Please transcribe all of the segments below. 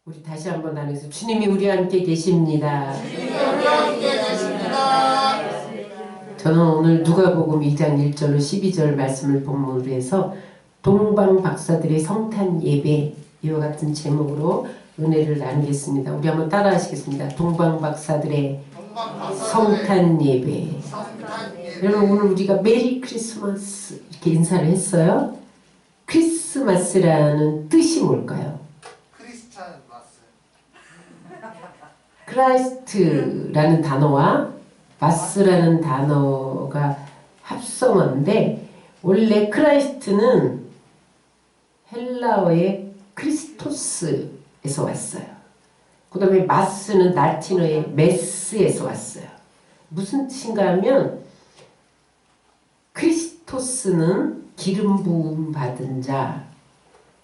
우리 다시 한번 나누겠습니다. 주님이 우리와 함께 계십니다. 주님이 우리와 함께 계십니다. 저는 오늘 누가복음 2장 1절로 12절 말씀을 본문으로 해서 동방 박사들의 성탄 예배 이와 같은 제목으로 은혜를 나누겠습니다. 우리 한번 따라 하시겠습니다. 동방 박사들의 성탄 예배. 여러분 오늘 우리가 메리 크리스마스 이렇게 인사를 했어요. 크리스마스라는 뜻이 뭘까요? 크라이스트라는 단어와 마스라는 단어가 합성어인데 원래 크라이스트는 헬라어의 크리스토스에서 왔어요. 그 다음에 마스는 라틴어의 메스에서 왔어요. 무슨 뜻인가 하면 크리스토스는 기름 부음 받은 자,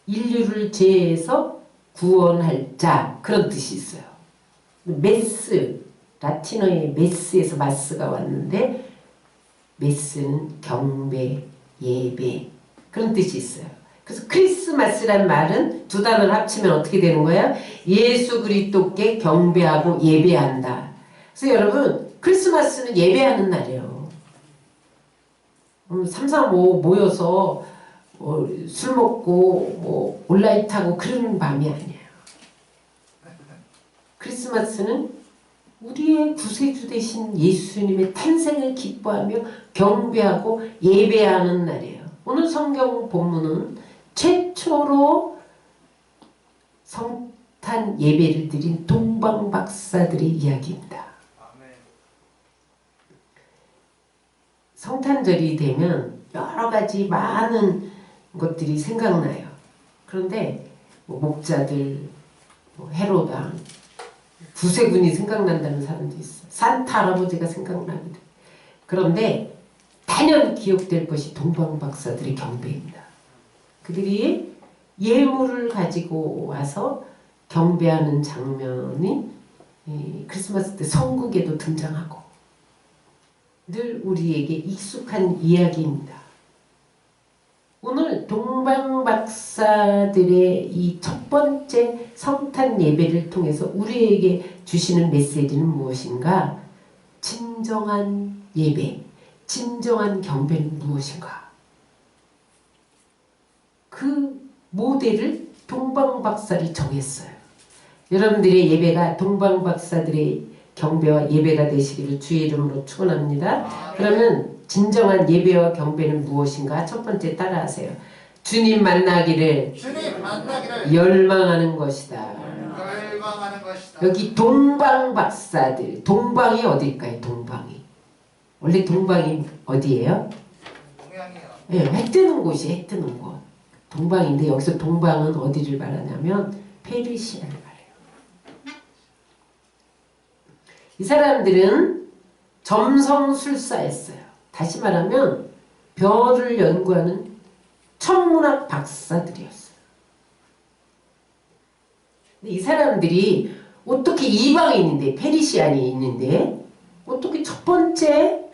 인류를 죄에서 구원할 자 그런 뜻이 있어요. 메스, 라틴어의 메스에서 마스가 왔는데 메스는 경배, 예배 그런 뜻이 있어요. 그래서 크리스마스란 말은 두 단어를 합치면 어떻게 되는 거예요? 예수 그리스도께 경배하고 예배한다. 그래서 여러분 크리스마스는 예배하는 날이에요. 3, 4, 5 모여서 술 먹고 온라인 하고 그러는 밤이 아니에요. 크리스마스는 우리의 구세주 되신 예수님의 탄생을 기뻐하며 경배하고 예배하는 날이에요. 오늘 성경 본문은 최초로 성탄 예배를 드린 동방 박사들의 이야기입니다. 성탄절이 되면 여러 가지 많은 것들이 생각나요. 그런데 목자들, 헤로당, 구세군이 생각난다는 사람도 있어. 산타 할아버지가 생각나거든. 그런데 단연 기억될 것이 동방 박사들의 경배입니다. 그들이 예물을 가지고 와서 경배하는 장면이 크리스마스 때 성국에도 등장하고 늘 우리에게 익숙한 이야기입니다. 오늘 동방 박사들의 이 첫 번째 성탄 예배를 통해서 우리에게 주시는 메시지는 무엇인가? 진정한 예배, 진정한 경배는 무엇인가? 그 모델을 동방 박사들이 정했어요. 여러분들의 예배가 동방 박사들의 경배와 예배가 되시기를 주의 이름으로 축원합니다. 그러면 진정한 예배와 경배는 무엇인가? 첫 번째 따라하세요. 주님 만나기를 열망하는 것이다. 여기 동방 박사들, 동방이 어딜까요? 동방이 원래 동방이 어디예요? 네, 해 뜨는 곳이 해 뜨는 곳 동방인데 여기서 동방은 어디를 말하냐면 페르시아를 말해요. 이 사람들은 점성술사였어요. 다시 말하면 별을 연구하는 천문학 박사들이었어요. 근데 이 사람들이 어떻게 이방인인데 페르시안이 있는데 어떻게 첫 번째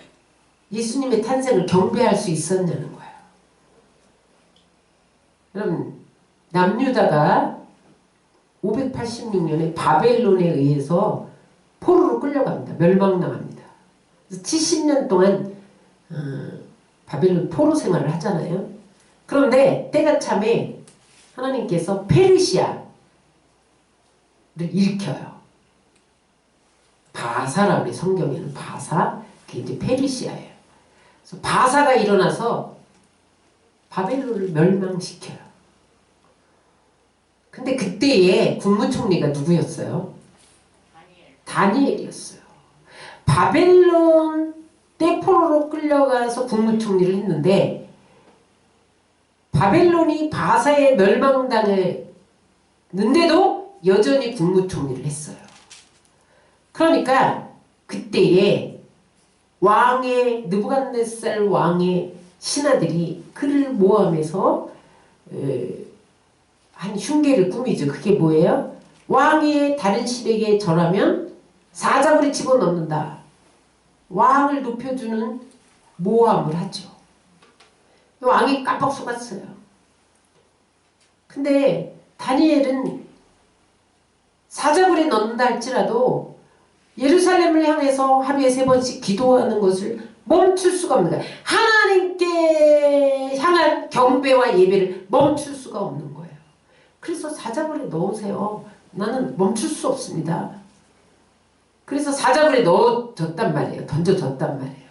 예수님의 탄생을 경배할 수 있었냐는 거예요. 여러분 남유다가 586년에 바벨론에 의해서 포로로 끌려갑니다. 멸망당합니다. 그래서 70년 동안 바벨론 포로 생활을 하잖아요. 그런데 때가 참에 하나님께서 페르시아를 일으켜요. 바사라고 그래. 성경에는 바사, 그게 이제 페르시아예요. 그래서 바사가 일어나서 바벨론을 멸망시켜요. 근데 그때의 국무총리가 누구였어요? 다니엘이었어요. 바벨론 때 포로로 끌려가서 국무총리를 했는데 바벨론이 바사에 멸망당했는데도 여전히 국무총리를 했어요. 그러니까 그때에 왕의 느부갓네살 왕의 신하들이 그를 모함해서 한 흉계를 꾸미죠. 그게 뭐예요? 왕의 다른 신에게 절하면 사자굴에 집어넣는다. 왕을 높여주는 모함을 하죠. 왕이 깜빡 속았어요. 근데 다니엘은 사자굴에 넣는다 할지라도 예루살렘을 향해서 하루에 3번씩 기도하는 것을 멈출 수가 없는 거예요. 하나님께 향한 경배와 예배를 멈출 수가 없는 거예요. 그래서 사자굴에 넣으세요. 나는 멈출 수 없습니다. 그래서 사자굴에 넣어줬단 말이에요. 던져줬단 말이에요.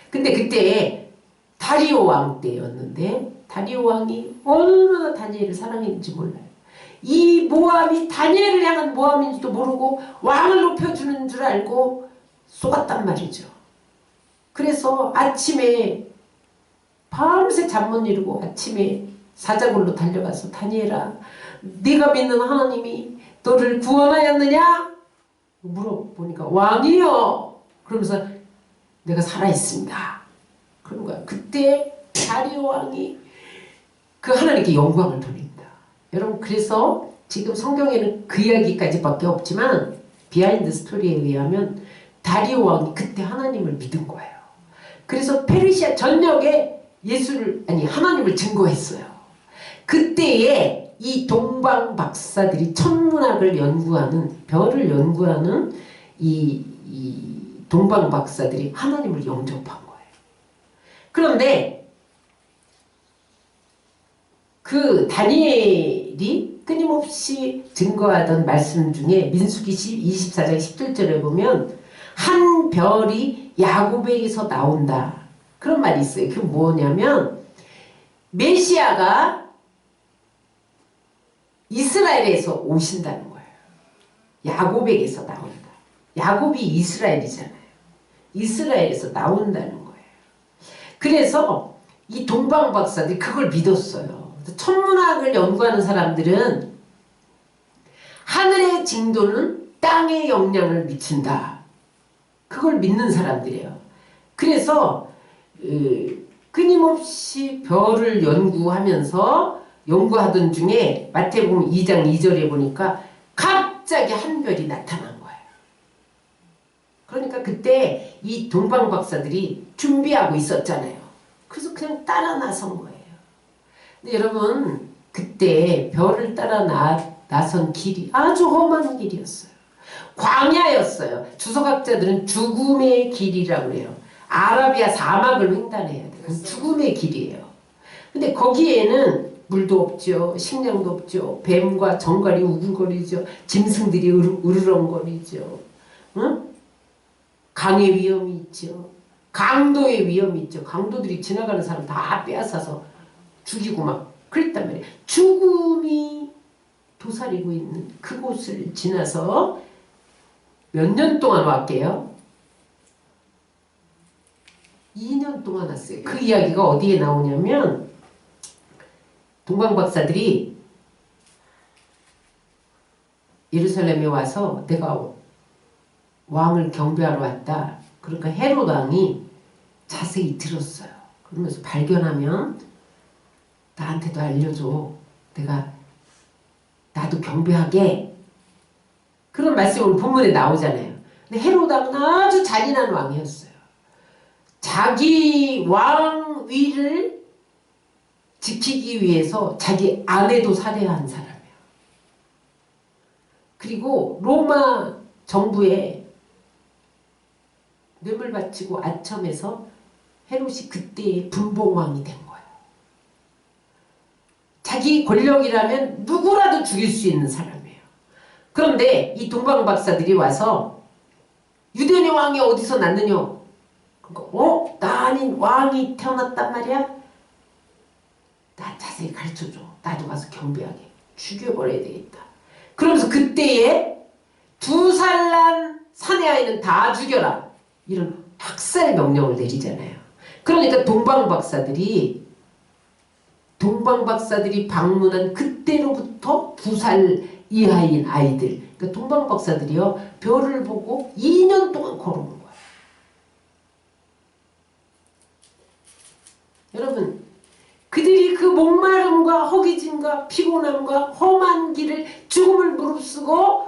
근데 그때 다리오 왕 때였는데 다리오 왕이 얼마나 다니엘을 사랑했는지 몰라요. 이 모함이 다니엘을 향한 모함인지도 모르고 왕을 높여주는 줄 알고 쏘았단 말이죠. 그래서 아침에 밤새 잠 못 이루고 아침에 사자굴로 달려가서 다니엘아, 네가 믿는 하나님이 너를 구원하였느냐? 물어보니까 왕이요. 그러면서 내가 살아있습니다. 그런 거야. 그때 다리오 왕이 그 하나님께 영광을 돌립니다. 여러분, 그래서 지금 성경에는 그 이야기까지밖에 없지만 비하인드 스토리에 의하면 다리오 왕이 그때 하나님을 믿은 거예요. 그래서 페르시아 전역에 하나님을 증거했어요. 그때에 이 동방 박사들이 천문학을 연구하는, 별을 연구하는 이 동방 박사들이 하나님을 영접한 거예요. 그런데 그 다니엘이 끊임없이 증거하던 말씀 중에 민수기 24장 10절에 보면 한 별이 야곱에게서 나온다. 그런 말이 있어요. 그게 뭐냐면 메시아가 이스라엘에서 오신다는 거예요. 야곱에게서 나온다. 야곱이 이스라엘이잖아요. 이스라엘에서 나온다는 거예요. 그래서 이 동방 박사들이 그걸 믿었어요. 천문학을 연구하는 사람들은 하늘의 징조는 땅에 영향을 미친다. 그걸 믿는 사람들이에요. 그래서 끊임없이 별을 연구하던 중에 마태복음 2장 2절에 보니까 갑자기 한 별이 나타난 거예요. 그러니까 그때 이 동방 박사들이 준비하고 있었잖아요. 그래서 그냥 따라 나선 거예요. 근데 여러분, 그때 별을 따라 나선 길이 아주 험한 길이었어요. 광야였어요. 주석학자들은 죽음의 길이라고 해요. 아라비아 사막을 횡단해야 돼요. 죽음의 길이에요. 근데 거기에는 물도 없죠. 식량도 없죠. 뱀과 정갈이 우글거리죠. 짐승들이 으르렁거리죠. 응? 강의 위험이 있죠. 강도의 위험이 있죠. 강도들이 지나가는 사람 다 빼앗아서 죽이고 막 그랬단 말이에요. 죽음이 도사리고 있는 그곳을 지나서 몇 년 동안 왔게요? 2년 동안 왔어요. 그 이야기가 어디에 나오냐면 동방 박사들이 예루살렘에 와서 내가 왕을 경배하러 왔다. 그러니까 헤롯 왕이 자세히 들었어요. 그러면서 발견하면 나한테도 알려줘. 나도 경배하게. 그런 말씀이 오늘 본문에 나오잖아요. 근데 헤롯 왕은 아주 잔인한 왕이었어요. 자기 왕위를 지키기 위해서 자기 아내도 살해한 사람이에요. 그리고 로마 정부에 뇌물 바치고 아첨해서 헤롯이 그때의 분봉왕이 된 거예요. 자기 권력이라면 누구라도 죽일 수 있는 사람이에요. 그런데 이 동방 박사들이 와서 유대인의 왕이 어디서 났느냐? 그러니까 나 아닌 왕이 태어났단 말이야? 나 자세히 가르쳐줘. 나도 가서 경배하게. 죽여버려야 되겠다. 그러면서 그때에 2살 난 사내 아이는 다 죽여라. 이런 학살 명령을 내리잖아요. 그러니까 동방 박사들이 방문한 그때로부터 2살 이하인 아이들, 그러니까 동방 박사들이요, 별을 보고 2년 동안 걸어온 거예요. 여러분, 그들이 그 목마름과 허기짐과 피곤함과 험한 길을 죽음을 무릅쓰고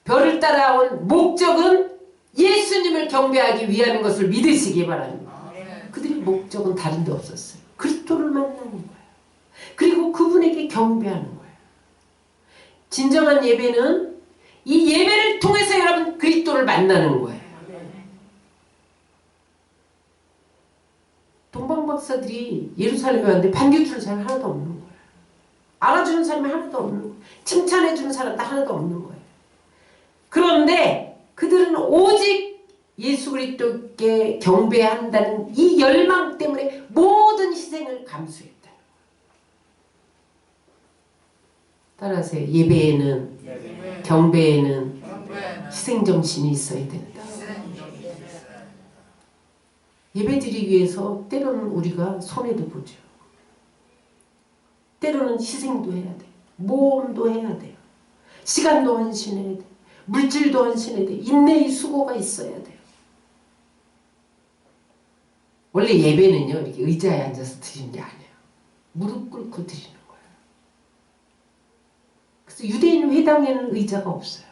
별을 따라온 목적은 예수님을 경배하기 위함인 것을 믿으시기 바랍니다. 그들의 목적은 다른 데 없었어요. 그리스도를 만나는 거예요. 그리고 그분에게 경배하는 거예요. 진정한 예배는 이 예배를 통해서 여러분 그리스도를 만나는 거예요. 동방박사들이 예루살렘에 왔는데 반겨주는 사람이 하나도 없는 거예요. 알아주는 사람이 하나도 없는 거예요. 칭찬해주는 사람도 하나도 없는 거예요. 그런데 그들은 오직 예수 그리스도께 경배한다는 이 열망 때문에 모든 희생을 감수했다. 따라서 예배에는 경배에는 희생정신이 있어야 된다. 예배드리기 위해서 때로는 우리가 손해도 보죠. 때로는 희생도 해야 돼. 모험도 해야 돼요. 시간도 헌신해야 돼. 물질도 헌신해야 돼. 인내의 수고가 있어야 돼요. 원래 예배는요, 이렇게 의자에 앉아서 드리는 게 아니에요. 무릎 꿇고 드리는 거예요. 그래서 유대인 회당에는 의자가 없어요.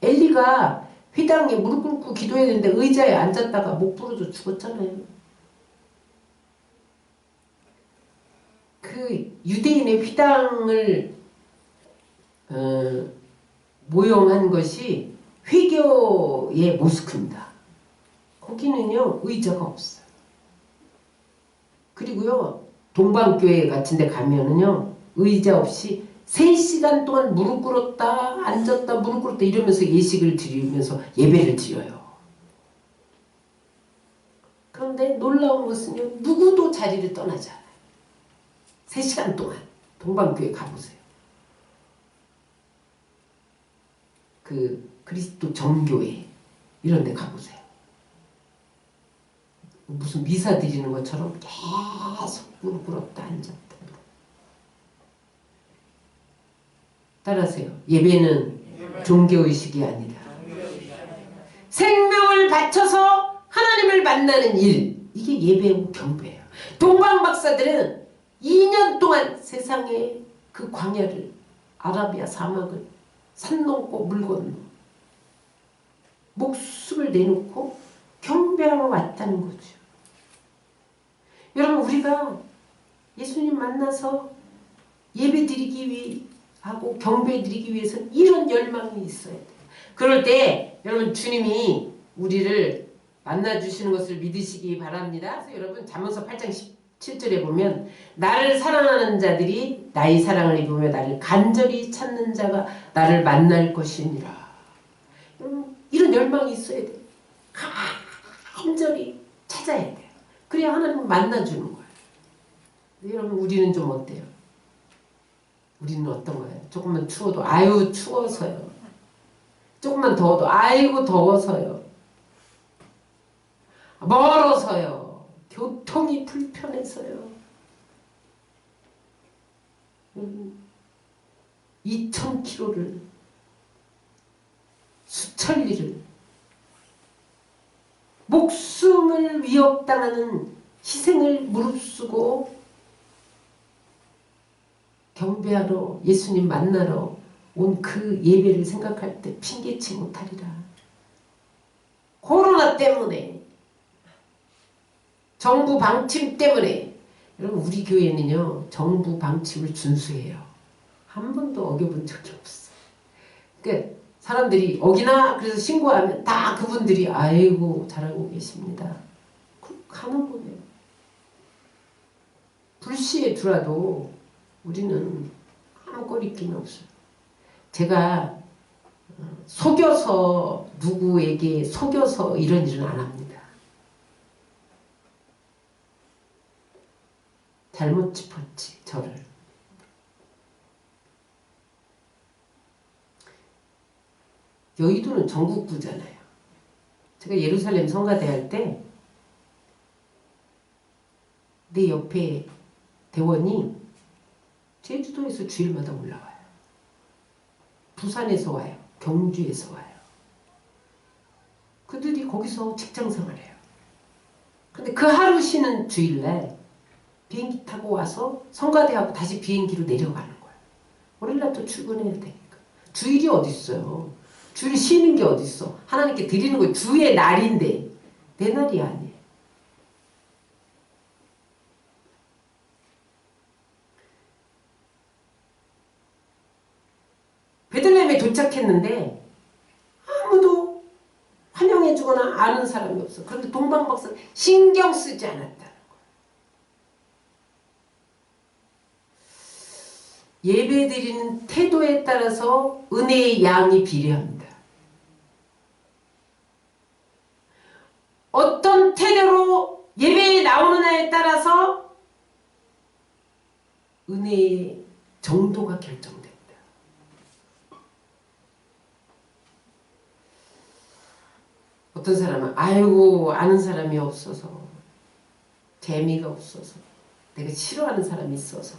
엘리가 회당에 무릎 꿇고 기도해야 되는데 의자에 앉았다가 목 부러져 죽었잖아요. 그 유대인의 회당을 모형한 것이 회교의 모스크입니다. 거기는요 의자가 없어요. 그리고요 동방교회 같은 데 가면은요 의자 없이 3시간 동안 무릎 꿇었다 앉았다 무릎 꿇었다 이러면서 예식을 드리면서 예배를 드려요. 그런데 놀라운 것은요 누구도 자리를 떠나지 않아요. 3시간 동안 동방교회 가보세요. 그 그리스도 정교회 이런 데 가보세요. 무슨 미사 드리는 것처럼 계속 무릎 꿇었다 앉았다. 따라서요. 예배는 종교의식이 아니라 생명을 바쳐서 하나님을 만나는 일. 이게 예배고 경배예요. 동방박사들은 2년 동안 세상의 그 광야를 아라비아 사막을 산 넘고 물 건너 목숨을 내놓고 경배하러 왔다는 거죠. 여러분 우리가 예수님 만나서 예배 드리기 하고 경배 드리기 위해서는 이런 열망이 있어야 돼요. 그럴 때 여러분 주님이 우리를 만나주시는 것을 믿으시기 바랍니다. 그래서 여러분 잠언서 8장 17절에 보면 나를 사랑하는 자들이 나의 사랑을 입으며 나를 간절히 찾는 자가 나를 만날 것이니라. 이런 열망이 있어야 돼요. 간절히 찾아야 돼요. 그래야 하나님 만나주는 거예요. 여러분 우리는 좀 어때요? 우리는 어떤 거예요? 조금만 추워도 아유 추워서요. 조금만 더워도 아이고 더워서요. 멀어서요. 교통이 불편해서요. 2000km를 수천리를 목숨을 위협당하는 희생을 무릅쓰고 경배하러 예수님 만나러 온 그 예배를 생각할 때 핑계치 못하리라. 코로나 때문에 정부 방침 때문에 여러분 우리 교회는요 정부 방침을 준수해요. 한 번도 어겨본 적이 없어요. 그러니까 사람들이 어기나 그래서 신고하면 다 그분들이 아이고 잘하고 계십니다. 가는 거예요. 불시에 두라도 우리는 아무 거리낌이 없어요. 제가 속여서 누구에게 속여서 이런 일은 안 합니다. 잘못 짚었지 저를. 여의도는 전국구잖아요. 제가 예루살렘 성가대 할 때 내 옆에 대원이 제주도에서 주일마다 올라와요. 부산에서 와요. 경주에서 와요. 그들이 거기서 직장생활해요. 근데 그 하루 쉬는 주일날 비행기 타고 와서 성가대하고 다시 비행기로 내려가는 거예요. 월요일날 또 출근해야 되니까. 주일이 어디 있어요. 주일 쉬는 게 어디 있어. 하나님께 드리는 거 주의 날인데 내 날이 아니에요. 베들레헴에 도착했는데 아는 사람이 없어. 그런데 동방박사 신경 쓰지 않았다는 거야. 예배드리는 태도에 따라서 은혜의 양이 비례합니다. 어떤 태도로 예배에 나오느냐에 따라서 은혜의 정도가 결정됩니다. 어떤 사람은 아이고 아는 사람이 없어서 재미가 없어서 내가 싫어하는 사람이 있어서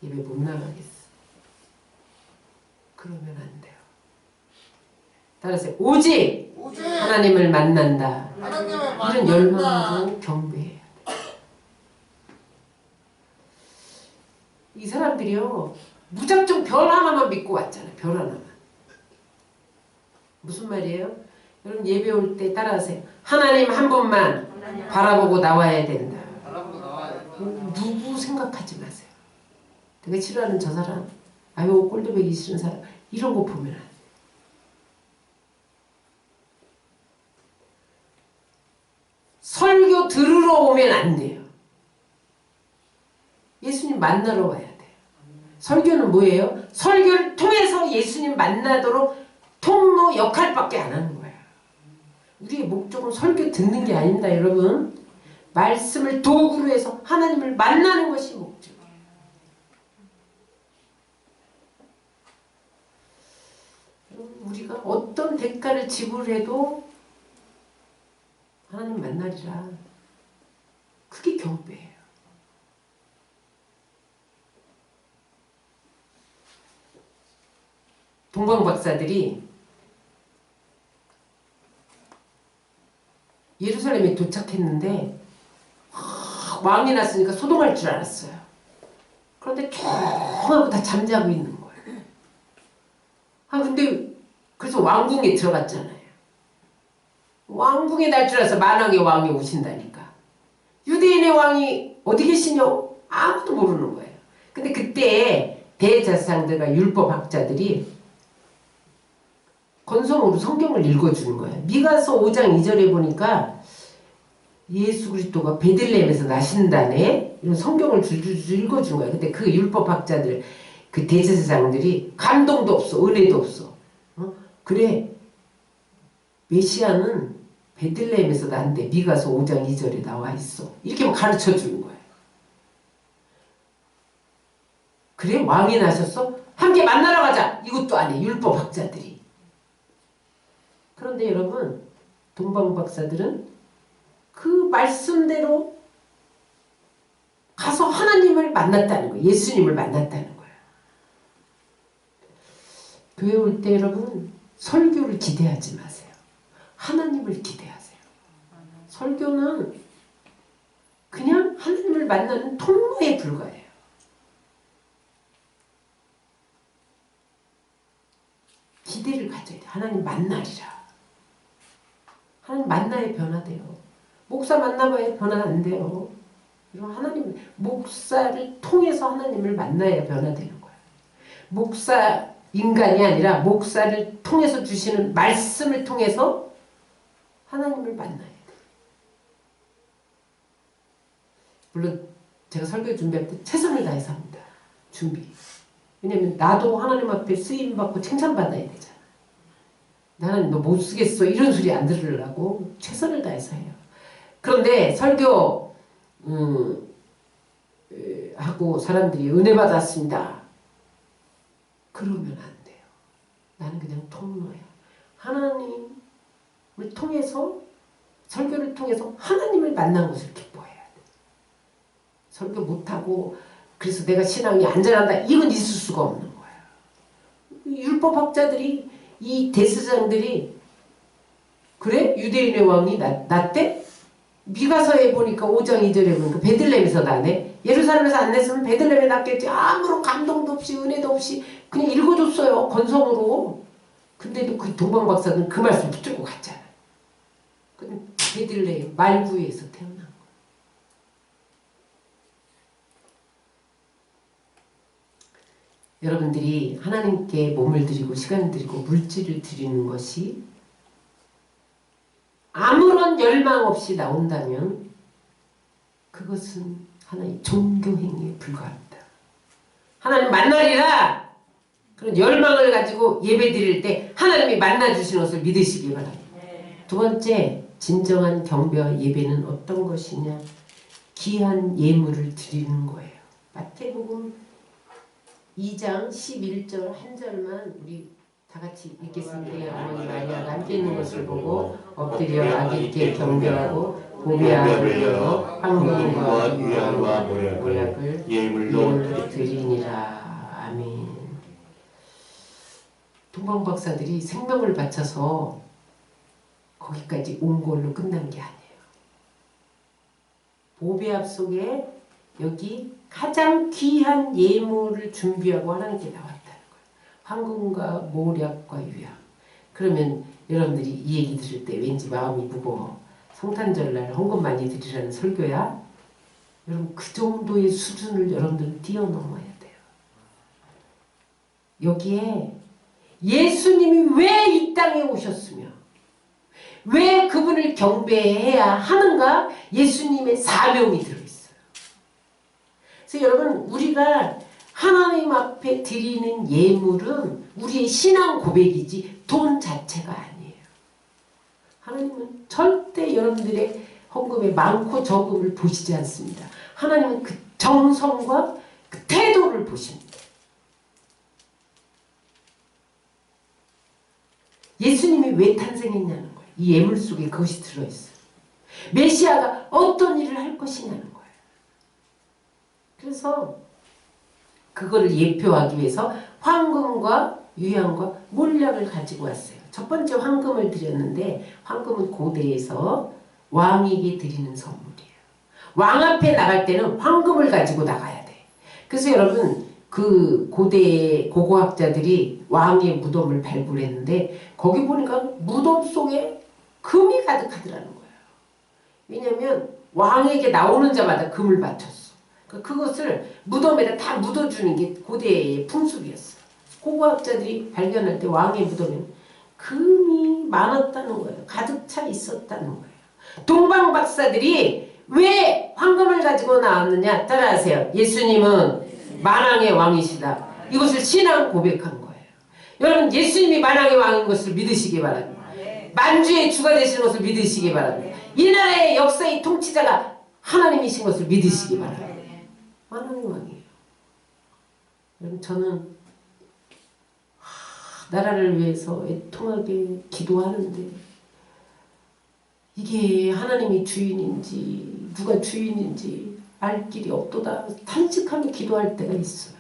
예배 못 나가겠어. 그러면 안 돼요. 따라서 오직 하나님을 만난다. 이런 열망으로 경배해야 돼. 이 사람들이요 무작정 별 하나만 믿고 왔잖아요. 별 하나만. 무슨 말이에요? 여러분 예배 올 때 따라하세요. 하나님 한 분만 바라보고 나와야 된다. 누구 생각하지 마세요. 내가 싫어하는 저 사람, 아유 꼴도 보기 싫은 사람, 이런 거 보면 안 돼. 설교 들으러 오면 안 돼요. 예수님 만나러 와야 돼요. 설교는 뭐예요? 설교를 통해서 예수님 만나도록 통로 역할밖에 안 하는 거야. 우리의 목적은 설교 듣는 게 아닙니다, 여러분. 말씀을 도구로 해서 하나님을 만나는 것이 목적이에요. 우리가 어떤 대가를 지불해도 하나님 만나리라. 그게 경배예요. 동방박사들이 예루살렘에 도착했는데 왕이 났으니까 소동할 줄 알았어요. 그런데 조용하고 다 잠자고 있는 거예요. 근데 그래서 왕궁에 들어갔잖아요. 왕궁에 날 줄 알아서 만왕의 왕이 오신다니까. 유대인의 왕이 어디 계시냐? 아무도 모르는 거예요. 근데 그때 대제사장들과 율법학자들이 건성으로 성경을 읽어주는 거예요. 미가서 5장 2절에 보니까 예수 그리스도가 베들레헴에서 나신다네 이런 성경을 줄줄줄 읽어주는 거예요. 근데 그 율법학자들, 그 대제사장들이 감동도 없어, 은혜도 없어. 그래 메시아는 베들레헴에서 난데 미가서 5장 2절에 나와 있어. 이렇게 가르쳐 주는 거예요. 그래 왕이 나셨어? 함께 만나러 가자. 이것도 안 해. 율법학자들이. 그런데 여러분 동방박사들은 그 말씀대로 가서 하나님을 만났다는 거예요. 예수님을 만났다는 거예요. 교회 올 때 여러분 설교를 기대하지 마세요. 하나님을 기대하세요. 설교는 그냥 하나님을 만나는 통로에 불과해요. 기대를 가져야 돼요. 하나님 만나리라. 하나님 만나야 변화돼요. 목사 만나봐야 변화 안 돼요. 하나님 목사를 통해서 하나님을 만나야 변화되는 거예요. 목사 인간이 아니라 목사를 통해서 주시는 말씀을 통해서 하나님을 만나야 돼요. 물론 제가 설교 준비할 때 최선을 다해서 합니다. 준비. 왜냐면 나도 하나님 앞에 쓰임받고 칭찬받아야 되잖아. 나는 너 못 쓰겠어 이런 소리 안 들으려고 최선을 다해서 해요. 그런데 설교 하고 사람들이 은혜 받았습니다. 그러면 안 돼요. 나는 그냥 통로야. 하나님을 통해서 설교를 통해서 하나님을 만난 것을 기뻐해야 돼. 설교 못하고 그래서 내가 신앙이 안전한다 이건 있을 수가 없는 거야. 율법학자들이 이 대제사장들이 그래? 유대인의 왕이 났대? 미가서에 보니까 5장 2절에 보니까 베들레헴에서 나네. 예루살렘에서 안 냈으면 베들레헴에 났겠지. 아무런 감동도 없이 은혜도 없이 그냥 읽어줬어요. 건성으로. 근데도 그 동방박사는 그 말씀 붙들고 갔잖아. 근데 베들레헴 말구에서 태어난 거야. 여러분들이 하나님께 몸을 드리고 시간을 드리고 물질을 드리는 것이 아무런 열망 없이 나온다면 그것은 하나의 종교 행위에 불과합니다. 하나님 만나리라 그런 열망을 가지고 예배 드릴 때 하나님이 만나 주시는 것을 믿으시기 바랍니다. 두 번째, 진정한 경배와 예배는 어떤 것이냐? 귀한 예물을 드리는 거예요. 마태복음 2장 11절 한 절만 우리 다 같이 읽겠습니다. 어머니 마리아가 함께 있는 것을 보고 엎드려 아기께 경배하고 보배함을 들어 황금과 유향과 모략을 예물로 드리니라. 아멘. 동방박사들이 생명을 바쳐서 거기까지 온 걸로 끝난 게 아니에요. 보배압 속에 여기 가장 귀한 예물을 준비하고 하나님께 나왔다는 거예요. 황금과 모략과 유향. 그러면 여러분들이 이 얘기 들을 때 왠지 마음이 무거워. 성탄절날 헌금 많이 드리라는 설교야? 여러분 그 정도의 수준을 여러분들은 뛰어넘어야 돼요. 여기에 예수님이 왜 이 땅에 오셨으며 왜 그분을 경배해야 하는가? 예수님의 사명이 들어있어요. 그래서 여러분 우리가 하나님 앞에 드리는 예물은 우리의 신앙 고백이지 돈 자체가 아니에요. 하나님은 절대 여러분들의 헌금의 많고 적음을 보시지 않습니다. 하나님은 그 정성과 그 태도를 보십니다. 예수님이 왜 탄생했냐는 거예요. 이 예물 속에 그것이 들어있어요. 메시아가 어떤 일을 할 것이냐는 거예요. 그래서 그거를 예표하기 위해서 황금과 유향과 몰약을 가지고 왔어요. 첫 번째 황금을 드렸는데 황금은 고대에서 왕에게 드리는 선물이에요. 왕 앞에 나갈 때는 황금을 가지고 나가야 돼. 그래서 여러분 그 고대 고고학자들이 왕의 무덤을 발굴했는데 거기 보니까 무덤 속에 금이 가득하더라는 거예요. 왜냐하면 왕에게 나오는 자마다 금을 바쳤어. 그것을 무덤에다 다 묻어주는 게 고대의 풍습이었어요. 고고학자들이 발견할 때 왕의 무덤에는 금이 많았다는 거예요. 가득 차 있었다는 거예요. 동방박사들이 왜 황금을 가지고 나왔느냐? 따라하세요. 예수님은 만왕의 왕이시다. 이것을 신앙 고백한 거예요. 여러분 예수님이 만왕의 왕인 것을 믿으시기 바랍니다. 만주의 주가 되시는 것을 믿으시기 바랍니다. 이 나라의 역사의 통치자가 하나님이신 것을 믿으시기 바랍니다. 만왕의 왕이에요. 여러분 저는 나라를 위해서 애통하게 기도하는데 이게 하나님이 주인인지 누가 주인인지 알 길이 없도다 탄식하며 기도할 때가 있어요.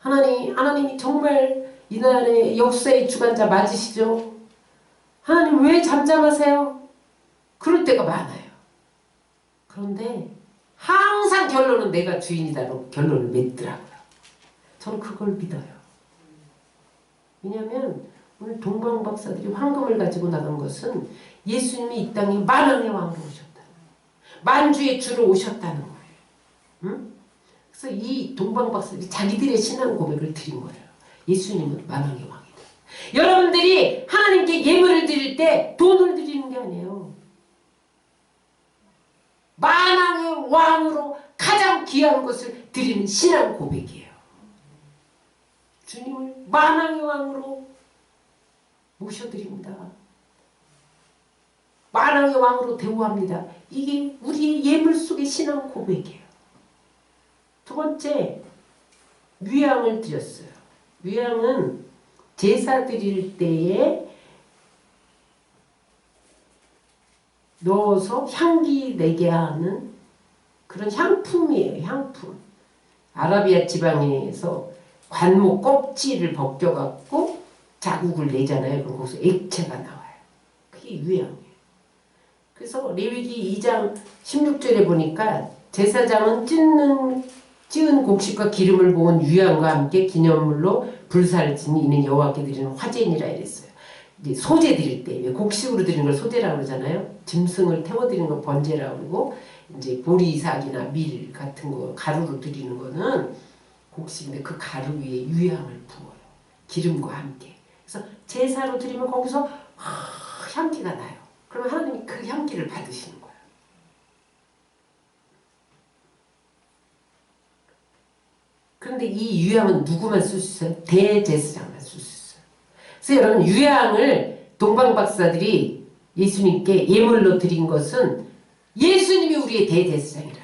하나님이 정말 이 나라의 역사의 주관자 맞으시죠? 하나님 왜 잠잠하세요? 그럴 때가 많아요. 그런데 항상 결론은 내가 주인이다라고 결론을 맺더라고요. 저는 그걸 믿어요. 왜냐하면 오늘 동방박사들이 황금을 가지고 나간 것은 예수님이 이 땅에 만왕의 왕으로 오셨다는 거예요. 만주의 주로 오셨다는 거예요. 응? 그래서 이 동방박사들이 자기들의 신앙 고백을 드린 거예요. 예수님은 만왕의 왕이다. 여러분들이 하나님께 예물을 드릴 때 돈을 드리는 게 아니에요. 만왕의 왕으로 가장 귀한 것을 드리는 신앙 고백이에요. 주님을 만왕의 왕으로 모셔드립니다. 만왕의 왕으로 대우합니다. 이게 우리의 예물 속의 신앙 고백이에요. 두 번째, 위향을 드렸어요. 위향은 제사 드릴 때에 넣어서 향기 내게 하는 그런 향품이에요. 향품. 아라비아 지방에서 관목 껍질을 벗겨갖고 자국을 내잖아요. 그럼 거기서 액체가 나와요. 그게 위향이에요. 그래서 레위기 2장 16절에 보니까 제사장은 찌은 곡식과 기름을 모은 유향과 함께 기념물로 불사를 지니 이는 여호와께 드리는 화제니라 이랬어요. 이제 소제 드릴 때 곡식으로 드리는 걸 소제라고 그러잖아요. 짐승을 태워 드리는 걸 번제라고 그러고 이제 보리삭이나 밀 같은 거 가루로 드리는 거는 곡식인데 그 가루 위에 유향을 부어요. 기름과 함께. 그래서 제사로 드리면 거기서 향기가 나요. 그러면 하나님이 그 향기를 받으시는 거예요. 그런데 이 유향은 누구만 쓸 수 있어요? 대제사장만 쓸 수 있어요. 그래서 여러분 유향을 동방박사들이 예수님께 예물로 드린 것은 예수님이 우리의 대제사장이라는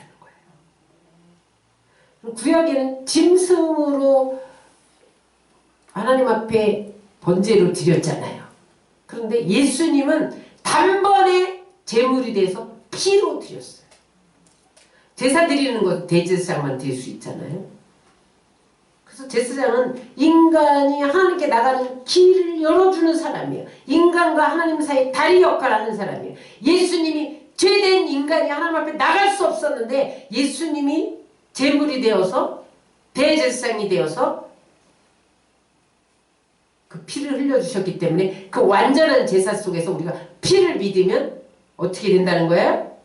거예요. 구약에는 짐승으로 하나님 앞에 번제로 드렸잖아요. 그런데 예수님은 단번에 제물이 돼서 피로 드렸어요. 제사 드리는 것 대제사장만 드릴 수 있잖아요. 그래서 제사장은 인간이 하나님께 나가는 길을 열어주는 사람이에요. 인간과 하나님 사이에 다리 역할을 하는 사람이에요. 예수님이 죄된 인간이 하나님 앞에 나갈 수 없었는데 예수님이 제물이 되어서 대제사장이 되어서 그 피를 흘려주셨기 때문에 그 완전한 제사 속에서 우리가 피를 믿으면 어떻게 된다는 거예요?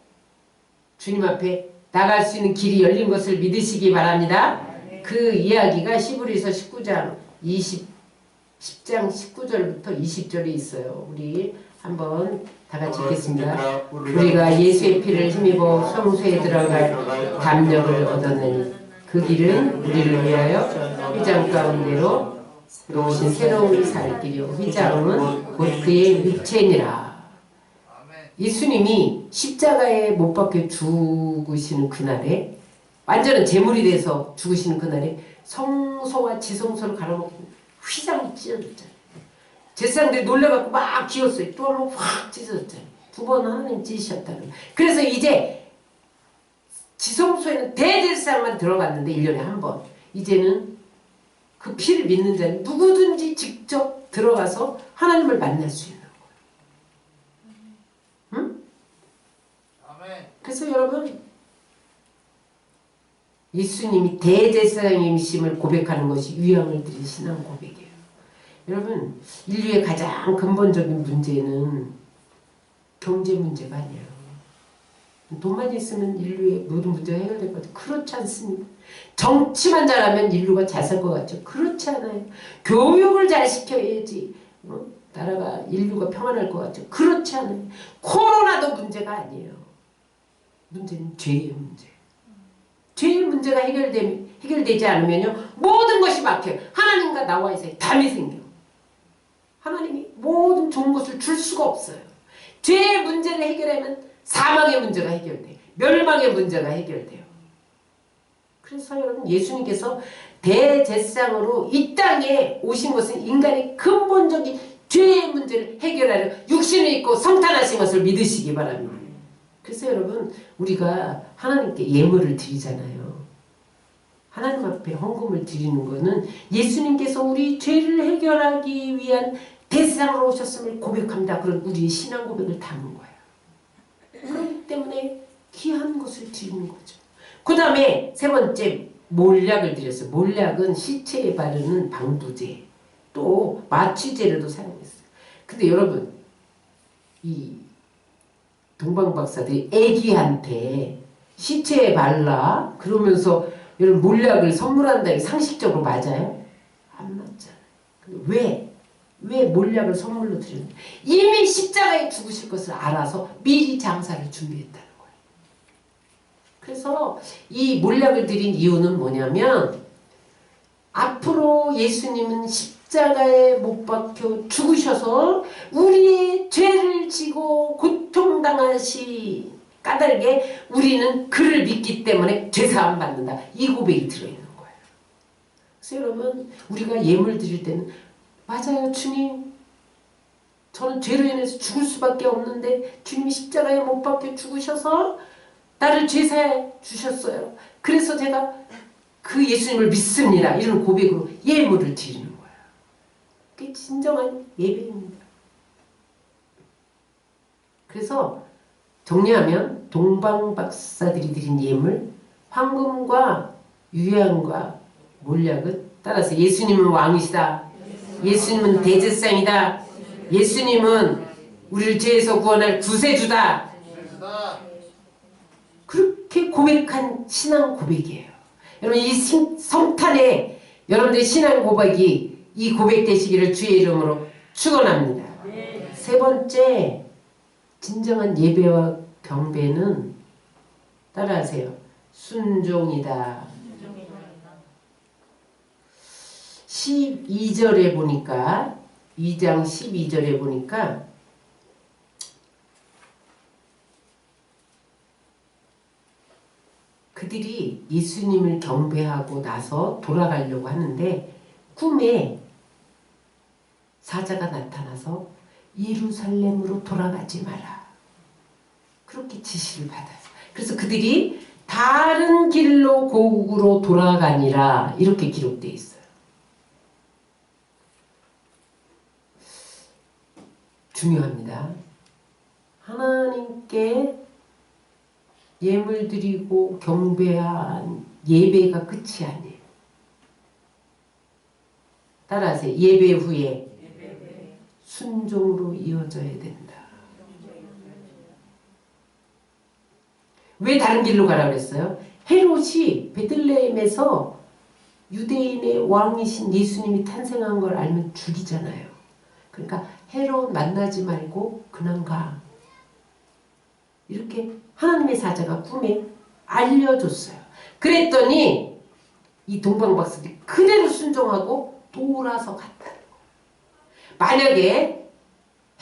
주님 앞에 나갈 수 있는 길이 열린 것을 믿으시기 바랍니다. 그 이야기가 히브리서 19장 10장 19절부터 20절에 있어요. 우리 한번 다 같이 읽겠습니다. 우리가 예수의 피를 힘입어 성소에 들어갈 담력을 얻었느니 그 길은 우리를 위하여 휘장 가운데로 놓으신 새로운 살 길이요 휘장은 곧 그의 육체니라. 예수님이 십자가에 못 박혀 죽으시는 그날에 완전한 제물이 돼서 죽으시는 그날에 성소와 지성소를 갈아먹고 휘장이 찢어졌잖아요. 제사장들이 놀래갖고 막 기었어요. 또 한 번 확 찢어졌잖아요. 두 번 하나님 찢으셨다는 거예요. 그래서 이제 지성소에는 대제사장만 들어갔는데 1년에 한 번. 이제는 그 피를 믿는 자는 누구든지 직접 들어가서 하나님을 만날 수 있는 거예요. 응? 그래서 여러분 예수님이 대제사장님이심을 고백하는 것이 유향을 드린 신앙 고백이에요. 여러분 인류의 가장 근본적인 문제는 경제 문제가 아니에요. 돈만 있으면 인류의 모든 문제가 해결될 것 같아요. 그렇지 않습니다. 정치만 잘하면 인류가 잘 살 것 같죠. 그렇지 않아요. 교육을 잘 시켜야지 나라가 인류가 평안할 것 같죠. 그렇지 않아요. 코로나도 문제가 아니에요. 문제는 죄의 문제. 죄의 문제가 해결되지 않으면요 모든 것이 막혀요. 하나님과 나와의 사이에 담이 생겨. 하나님이 모든 좋은 것을 줄 수가 없어요. 죄의 문제를 해결하면 사망의 문제가 해결돼요. 멸망의 문제가 해결돼요. 그래서 여러분 예수님께서 대제사장으로 이 땅에 오신 것은 인간의 근본적인 죄의 문제를 해결하려 육신을 입고 성탄하신 것을 믿으시기 바랍니다. 그래서 여러분 우리가 하나님께 예물을 드리잖아요. 하나님 앞에 헌금을 드리는 것은 예수님께서 우리 죄를 해결하기 위한 대상으로 오셨음을 고백합니다. 그런 우리의 신앙 고백을 담은 거예요. 그렇기 때문에 귀한 것을 드리는 거죠. 그 다음에 세 번째 몰약을 드렸어요. 몰약은 시체에 바르는 방부제 또 마취제로도 사용했어요. 근데 여러분 이 동방박사들이 애기한테 시체에 발라 그러면서 여러분 몰약을 선물한다. 이게 상식적으로 맞아요? 안 맞잖아요. 근데 왜 몰약을 선물로 드렸냐? 이미 십자가에 죽으실 것을 알아서 미리 장사를 준비했다는 거예요. 그래서 이 몰약을 드린 이유는 뭐냐면 앞으로 예수님은 십자가에 못 박혀 죽으셔서 우리의 죄를 지고 고통당하시 까닭에 우리는 그를 믿기 때문에 죄사함 받는다. 이 고백이 들어있는 거예요. 그래서 여러분 우리가 예물 드릴 때는 맞아요 주님 저는 죄로 인해서 죽을 수밖에 없는데 주님이 십자가에 못 박혀 죽으셔서 나를 죄사해 주셨어요. 그래서 제가 그 예수님을 믿습니다. 이런 고백으로 예물을 드리는 거예요. 그게 진정한 예배입니다. 그래서 정리하면 동방박사들이 드린 예물, 황금과 유향과 몰약은 따라서 예수님은 왕이시다. 예수님은 대제사장이다. 예수님은 우리를 죄에서 구원할 구세주다. 그렇게 고백한 신앙 고백이에요. 여러분 이 성탄에 여러분들의 신앙 고백이 이 고백 되시기를 주의 이름으로 축원합니다. 세 번째 진정한 예배와 경배는 따라하세요. 순종이다. 12절에 보니까 2장 12절에 보니까 그들이 예수님을 경배하고 나서 돌아가려고 하는데 꿈에 사자가 나타나서 예루살렘으로 돌아가지 마라. 그렇게 지시를 받아요. 그래서 그들이 다른 길로 고국으로 돌아가니라 이렇게 기록되어 있어요. 중요합니다. 하나님께 예물 드리고 경배한 예배가 끝이 아니에요. 따라하세요. 예배 후에 순종으로 이어져야 된다. 왜 다른 길로 가라 그랬어요? 헤롯이 베들레헴에서 유대인의 왕이신 예수님이 탄생한 걸 알면 죽이잖아요. 그러니까 헤롯 만나지 말고 그냥 가. 이렇게 하나님의 사자가 꿈에 알려줬어요. 그랬더니 이 동방박사들이 그대로 순종하고 돌아서 갔다는 거예요. 만약에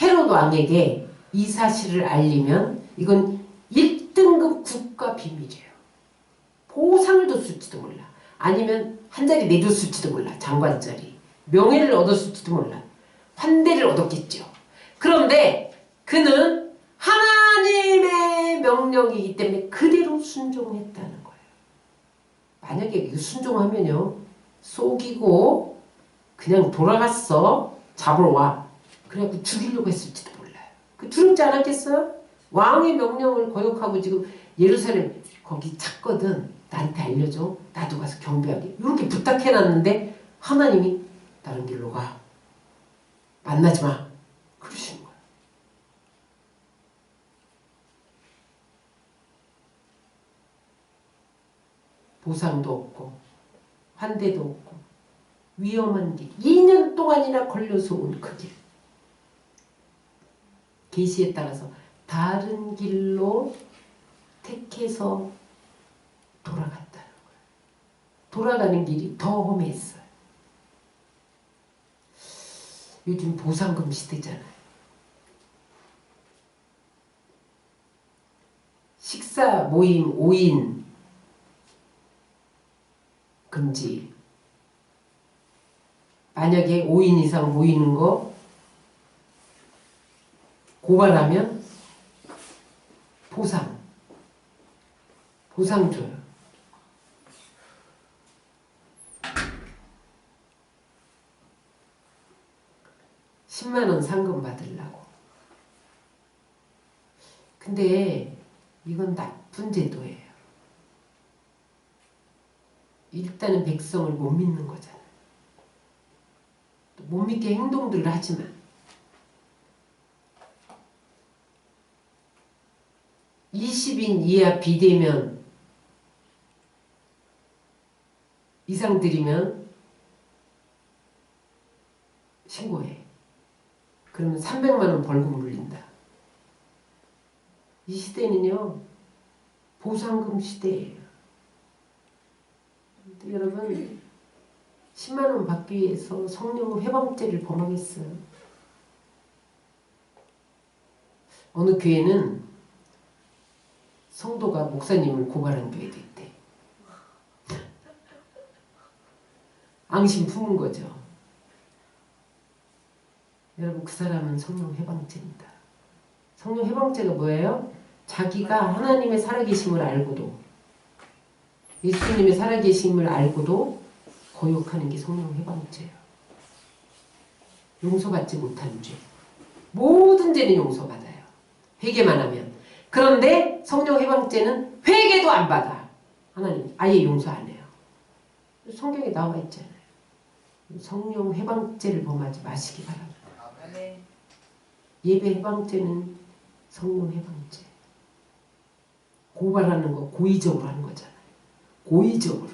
헤롯 왕에게 이 사실을 알리면 이건 1등급 국가 비밀이에요. 보상을 줬을지도 몰라. 아니면 한 자리 내줬을지도 몰라. 장관자리. 명예를 얻었을지도 몰라. 환대를 얻었겠죠. 그런데 그는 하나님의 명령이기 때문에 그대로 순종했다는 거예요. 만약에 순종하면요. 속이고 그냥 돌아갔어. 잡으러 와. 그래갖고 죽이려고 했을지도 몰라요. 그 두렵지 않았겠어요? 왕의 명령을 거역하고 지금 예루살렘 거기 찾거든. 나한테 알려줘. 나도 가서 경배하게. 이렇게 부탁해놨는데 하나님이 다른 길로 가. 만나지 마. 그러시는 거예요. 보상도 없고 환대도 없고 위험한 길. 2년 동안이나 걸려서 온 그 길. 계시에 따라서 다른 길로 택해서 돌아갔다는 거예요. 돌아가는 길이 더 험했어요. 요즘 보상금 시대잖아요. 식사 모임 5인 금지. 만약에 5인 이상 모이는 거 고발하면 보상 줘요. (10만원) 상금 받으려고. 근데 이건 나쁜 제도예요. 일단은 백성을 못 믿는 거잖아요. 못 믿게 행동들을 하지만 20인 이하 비대면 이상 드리면 신고해. 그러면 300만원 벌금 물린다. 이 시대는요. 보상금 시대예요. 여러분 10만원 받기 위해서 성령 회방죄를 범하겠어요. 어느 교회는 성도가 목사님을 고발한 교회도 있대. 앙심 품은 거죠. 여러분 그 사람은 성령 회방죄입니다. 성령 회방죄가 뭐예요? 자기가 하나님의 살아계심을 알고도 예수님의 살아계심을 알고도 거역하는 게 성령 회방죄예요. 용서받지 못하는 죄. 모든 죄는 용서받아요. 회개만 하면. 그런데 성령 회방죄는 회개도 안 받아. 하나님 아예 용서 안 해요. 성경에 나와 있잖아요. 성령 회방죄를 범하지 마시기 바랍니다. 예배 회방죄는 성령 회방죄. 고발하는 거 고의적으로 하는 거잖아요. 고의적으로.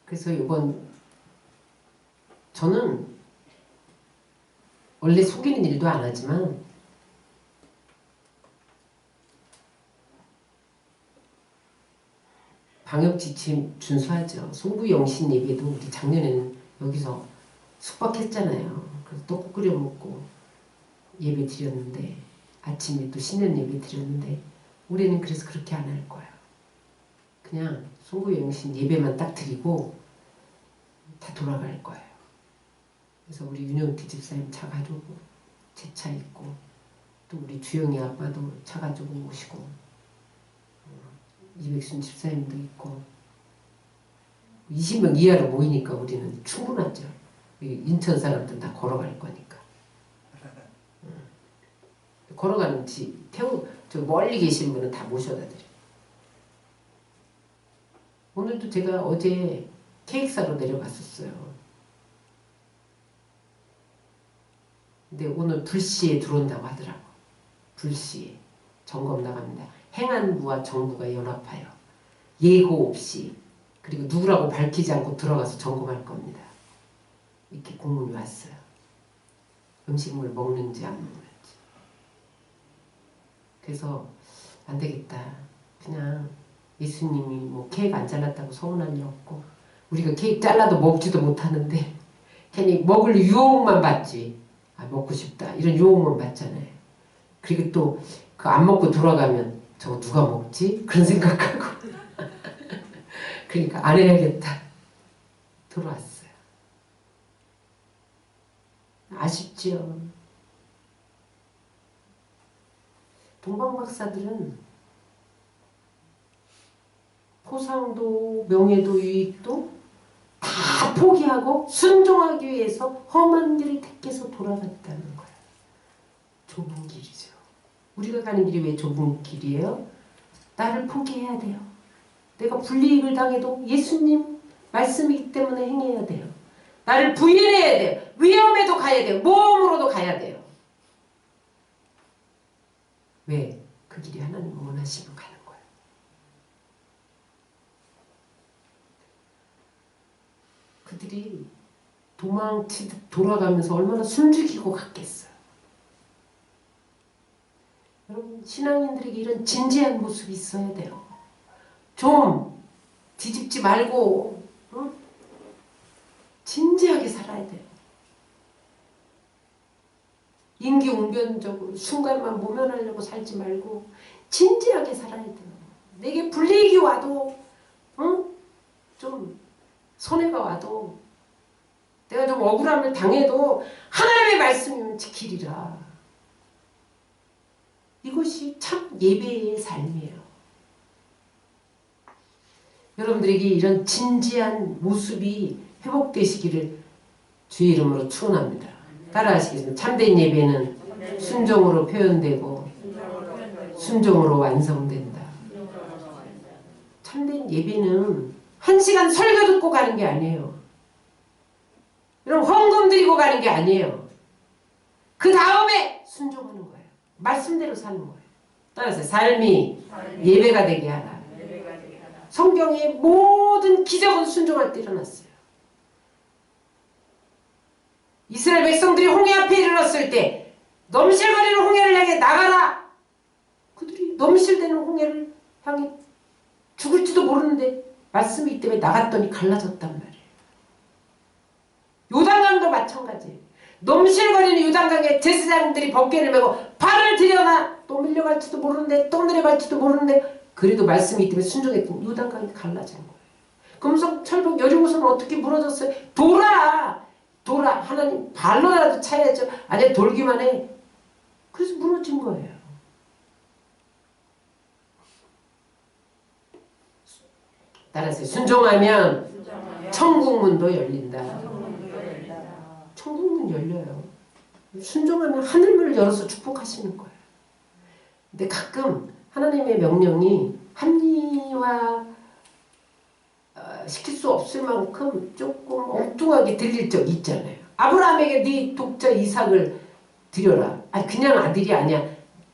그래서 이번 저는 원래 속이는 일도 안 하지만 방역지침 준수하죠. 송구영신 예배도 우리 작년에는 여기서 숙박했잖아요. 그래서 떡국 끓여 먹고 예배 드렸는데 아침에 또 신년 예배 드렸는데 올해는 그래서 그렇게 안 할 거예요. 그냥 송구영신 예배만 딱 드리고 다 돌아갈 거예요. 그래서 우리 윤영태 집사님 차 가지고 제 차 있고 또 우리 주영이 아빠도 차 가지고 오시고 이백순 집사님도 있고 20명 이하로 모이니까 우리는 충분하죠. 인천 사람들 다 걸어갈 거니까. 걸어가는지 저 멀리 계신 분은 다 모셔다 드려요. 오늘도 제가 어제 케이크 사러 내려갔었어요. 근데 오늘 불시에 들어온다고 하더라고. 불시에 점검 나갑니다. 행안부와 정부가 연합하여 예고 없이 그리고 누구라고 밝히지 않고 들어가서 점검할 겁니다. 이렇게 공문이 왔어요. 음식물 먹는지 안 먹는지. 그래서 안 되겠다. 그냥 예수님이 뭐 케이크 안 잘랐다고 서운한 일 없고 우리가 케이크 잘라도 먹지도 못하는데 괜히 먹을 유혹만 받지. 아 먹고 싶다 이런 유혹만 받잖아요. 그리고 또 그 안 먹고 돌아가면 저거 누가 먹지? 그런 생각하고 그러니까 안 해야겠다. 들어왔어요. 아쉽지요. 동방박사들은 포상도 명예도 유익도 다 포기하고 순종하기 위해서 험한 길을 택해서 돌아갔다는 거예요. 좁은 길이죠. 우리가 가는 길이 왜 좁은 길이에요? 나를 포기해야 돼요. 내가 불이익을 당해도 예수님 말씀이기 때문에 행해야 돼요. 나를 부인해야 돼요. 위험에도 가야 돼요. 모험으로도 가야 돼요. 왜? 그 길이 하나님 원하시면 가는 거예요. 그들이 도망치듯 돌아가면서 얼마나 숨죽이고 갔겠어요. 여러분 신앙인들에게 이런 진지한 모습이 있어야 돼요. 좀 뒤집지 말고 진지하게 살아야 돼요. 임기응변적으로 순간만 모면하려고 살지 말고 진지하게 살아야 돼요. 내게 불이익이 와도 좀 손해가 와도 내가 좀 억울함을 당해도 하나님의 말씀이면 지키리라. 이것이 참 예배의 삶이에요. 여러분들에게 이런 진지한 모습이 회복되시기를 주의 이름으로 축원합니다. 따라하시겠습니다. 참된 예배는 순종으로 표현되고 순종으로 완성된다. 참된 예배는 1시간 설교 듣고 가는 게 아니에요. 여러분 헌금 드리고 가는 게 아니에요. 그 다음에 순종하는 거예요. 말씀대로 사는 거예요. 따라서 삶이 예배가 되게 하라. 성경의 모든 기적은 순종할 때 일어났어요. 이스라엘 백성들이 홍해 앞에 이르렀을 때 넘실거리는 홍해를 향해 나가라. 그들이 넘실대는 홍해를 향해 죽을지도 모르는데 말씀이 있기 때문에 나갔더니 갈라졌단 말이에요. 요단강도 마찬가지예요. 넘실거리는 요단강에 제사장들이 번개를 메고 발을 들여놔 또 밀려갈지도 모르는데 또 내려갈지도 모르는데 그래도 말씀이 있기 때문에 순종했더니 요단강이 갈라진 거예요. 금속, 철벽, 여리고서는 어떻게 무너졌어요? 돌아! 하나님 발로라도 차야죠. 아니 돌기만 해. 그래서 무너진 거예요. 따라서 순종하면 천국문도 열린다. 천국문 열려요. 순종하면 하늘문을 열어서 축복하시는 거예요. 근데 가끔 하나님의 명령이 합리화 시킬 수 없을 만큼 조금 엉뚱하게 들릴 적 있잖아요. 아브라함에게 네 독자 이삭을 드려라. 아니 그냥 아들이 아니야.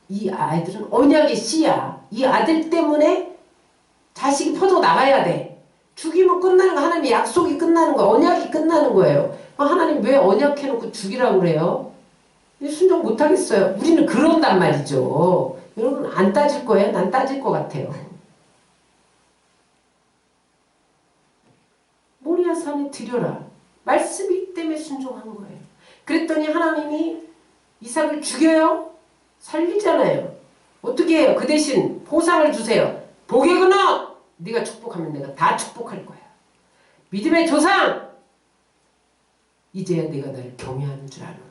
이 아이들은 언약의 씨야. 이 아들 때문에 자식이 퍼져 나가야 돼. 죽이면 끝나는 거, 하나님의 약속이 끝나는 거, 언약이 끝나는 거예요. 하나님 왜 언약해놓고 죽이라고 그래요? 순종 못하겠어요. 우리는 그런단 말이죠. 여러분 안 따질 거예요? 난 따질 것 같아요. 모리아 산에 드려라. 말씀이 때문에 순종한 거예요. 그랬더니 하나님이 이삭을 죽여요? 살리잖아요. 어떻게 해요? 그 대신 보상을 주세요. 복의 근원! 네가 축복하면 내가 다 축복할 거야. 믿음의 조상! 이제야 내가 나를 경외하는 줄 아노라.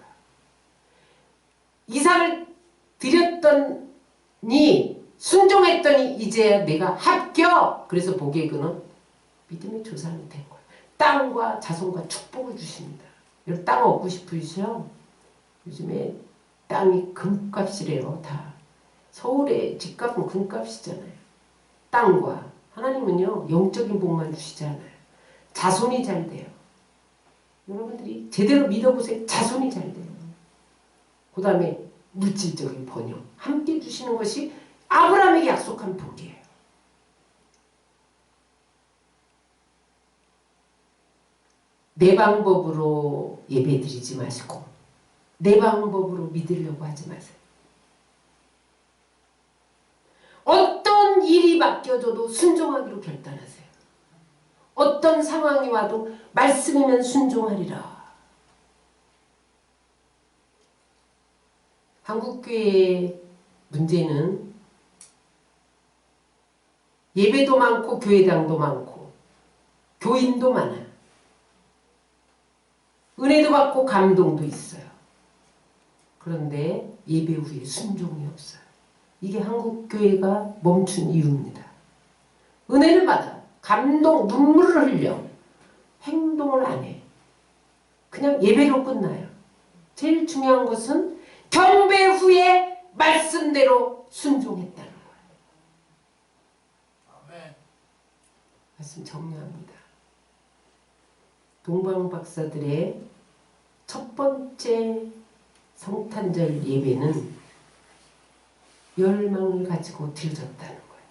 이삭을 드렸더니 순종했더니 이제야 내가 합격! 그래서 복의 근원 믿음의 조상이 된 거예요. 땅과 자손과 축복을 주십니다. 여러분 땅 얻고 싶으시죠? 요즘에 땅이 금값이래요. 다. 서울의 집값은 금값이잖아요. 땅과 하나님은요 영적인 복만 주시잖아요. 자손이 잘 돼요. 여러분들이 제대로 믿어보세요. 자손이 잘 돼요. 그 다음에 물질적인 번영 함께 주시는 것이 아브라함에게 약속한 복이에요. 내 방법으로 예배드리지 마시고 내 방법으로 믿으려고 하지 마세요. 어떤 일이 맡겨져도 순종하기로 결단하세요. 어떤 상황이 와도 말씀이면 순종하리라. 한국교회의 문제는 예배도 많고 교회당도 많고 교인도 많아요. 은혜도 받고 감동도 있어요. 그런데 예배 후에 순종이 없어요. 이게 한국교회가 멈춘 이유입니다. 은혜를 받아 감동, 눈물을 흘려 행동을 안 해. 그냥 예배로 끝나요. 제일 중요한 것은 경배 후에 말씀대로 순종했다는 거예요. 아멘. 말씀 정리합니다. 동방박사들의 첫 번째 성탄절 예배는 열망을 가지고 드려졌다는 거예요.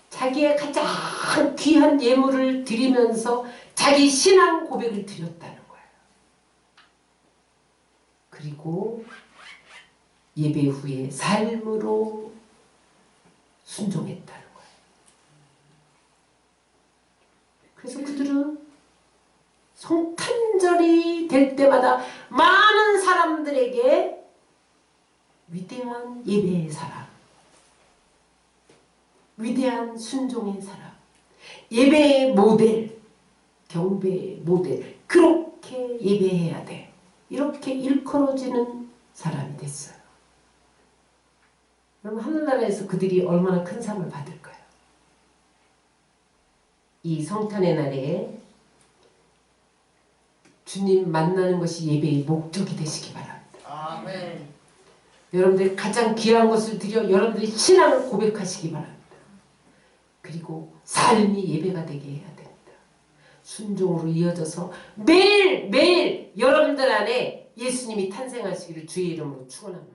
자기의 가장 귀한 예물을 드리면서 자기 신앙 고백을 드렸다는 거예요. 그리고 예배 후에 삶으로 순종했다는 거예요. 그래서 그들은 성탄절이 될 때마다 많은 사람들에게 위대한 예배의 사람, 위대한 순종의 사람, 예배의 모델, 경배의 모델, 그렇게 예배해야 돼. 이렇게 일컬어지는 사람이 됐어요. 그럼 하늘나라에서 그들이 얼마나 큰 상을 받을까요? 이 성탄의 날에 주님 만나는 것이 예배의 목적이 되시기 바랍니다. 아멘. 여러분들이 가장 귀한 것을 드려 여러분들이 신앙을 고백하시기 바랍니다. 그리고 삶이 예배가 되게 해야 됩니다. 순종으로 이어져서 매일매일 여러분들 안에 예수님이 탄생하시기를 주의 이름으로 축원합니다.